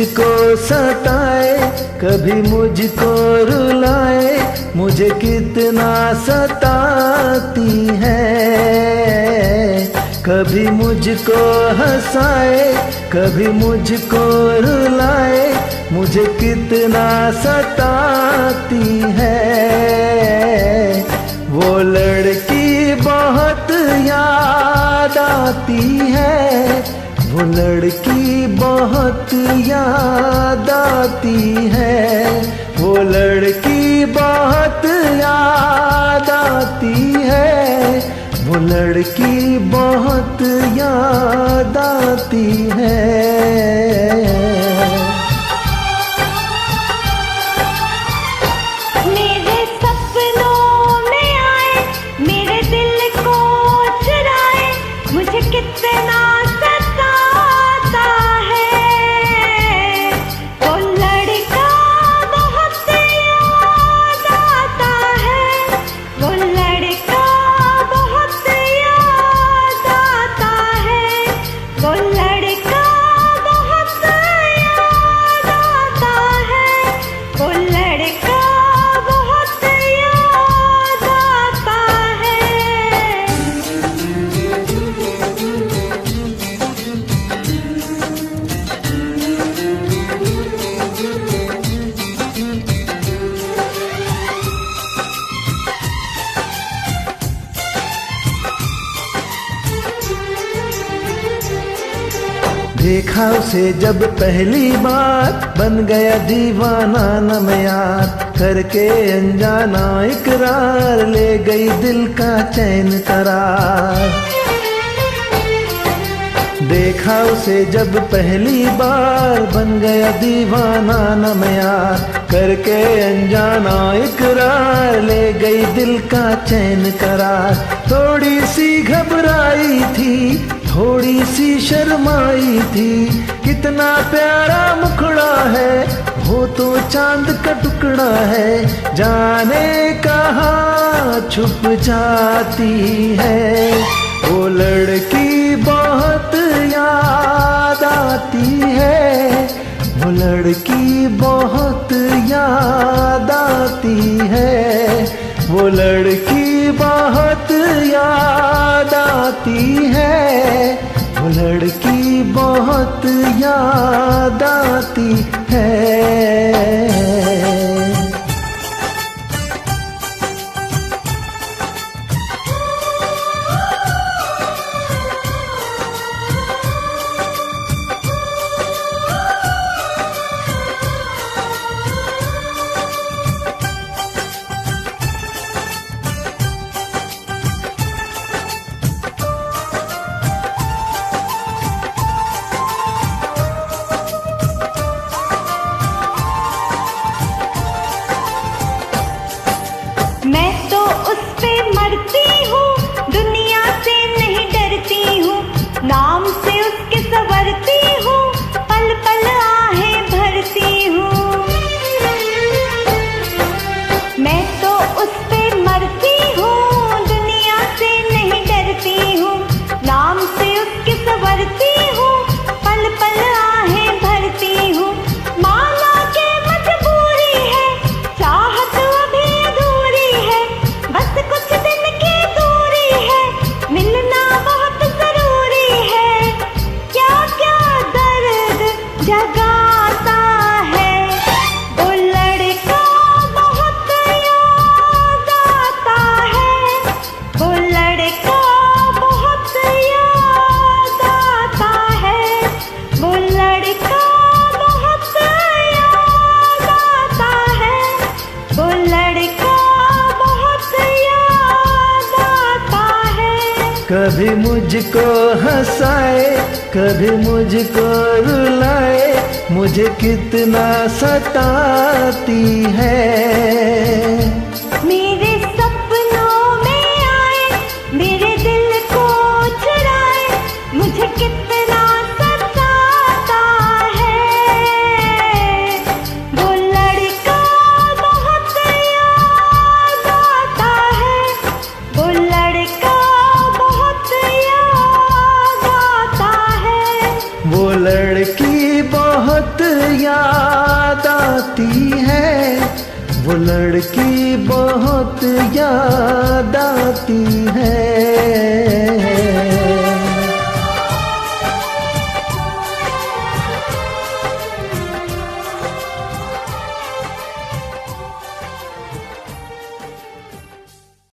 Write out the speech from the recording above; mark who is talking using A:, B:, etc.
A: मुझको सताए, कभी मुझको रुलाए, मुझे कितना सताती है। कभी मुझको हंसाए, कभी मुझको रुलाए, मुझे कितना सताती है। वो लड़की बहुत याद आती है, वो लड़की बहुत याद आती है, वो लड़की बहुत याद आती है, वो लड़की बहुत याद आती है।
B: कितना सताता है, वो लड़का बहुत याद आता है, वो लड़का बहुत याद आता है, वो लड़का बहुत याद आता है, वो लड़का बहुत याद आता है।
A: देखा उसे जब पहली बार, बन गया दीवाना न मैं यार, करके अनजाना इकरार, ले गई दिल का चैन करार। देखा उसे जब पहली बार, बन गया दीवाना न मैं यार, करके अनजाना इकरार, ले गई दिल का चैन करार। थोड़ी सी घबराई थी, थोड़ी सी शर्माई थी, कितना प्यारा मुखड़ा है, वो तो चांद का टुकड़ा है, जाने कहाँ छुप जाती है। वो लड़की बहुत याद आती है, वो लड़की बहुत याद आती है, वो लड़की बहुत याद आती है, वो लड़की बहुत याद आती है।
B: मैं तो उस पे मरती हूँ, दुनिया से नहीं डरती हूँ, नाम से उसके संवरती हूँ, पल पल आहें भरती हूँ। मैं तो उस पे मरती हूँ, दुनिया से नहीं डरती हूँ, नाम से उसके संवरती हूँ, पल पल आहें भरती हूँ। माना के मजबूरी है, चाहत अभी अधूरी है, बस कुछ दिन की दूरी है, मिलना बहुत जरूरी है। क्या क्या दर्द जगाता है, वो लड़का बहुत याद आता है, वो लड़का बहुत याद आता है, वो लड़का बहुत याद आता है, वो लड़का बहुत याद आता है।
A: कभी मुझको हंसाए, कभी मुझको रुलाए, मुझे कितना सताती है।
B: मेरे सपनों में आए, मेरे दिल को चुराए, मुझे कितना सताता है। वो लड़का बहुत याद आता है, वो लड़का बहुत याद आता है,
A: वो लड़की बहुत लड़की बहुत याद आती है।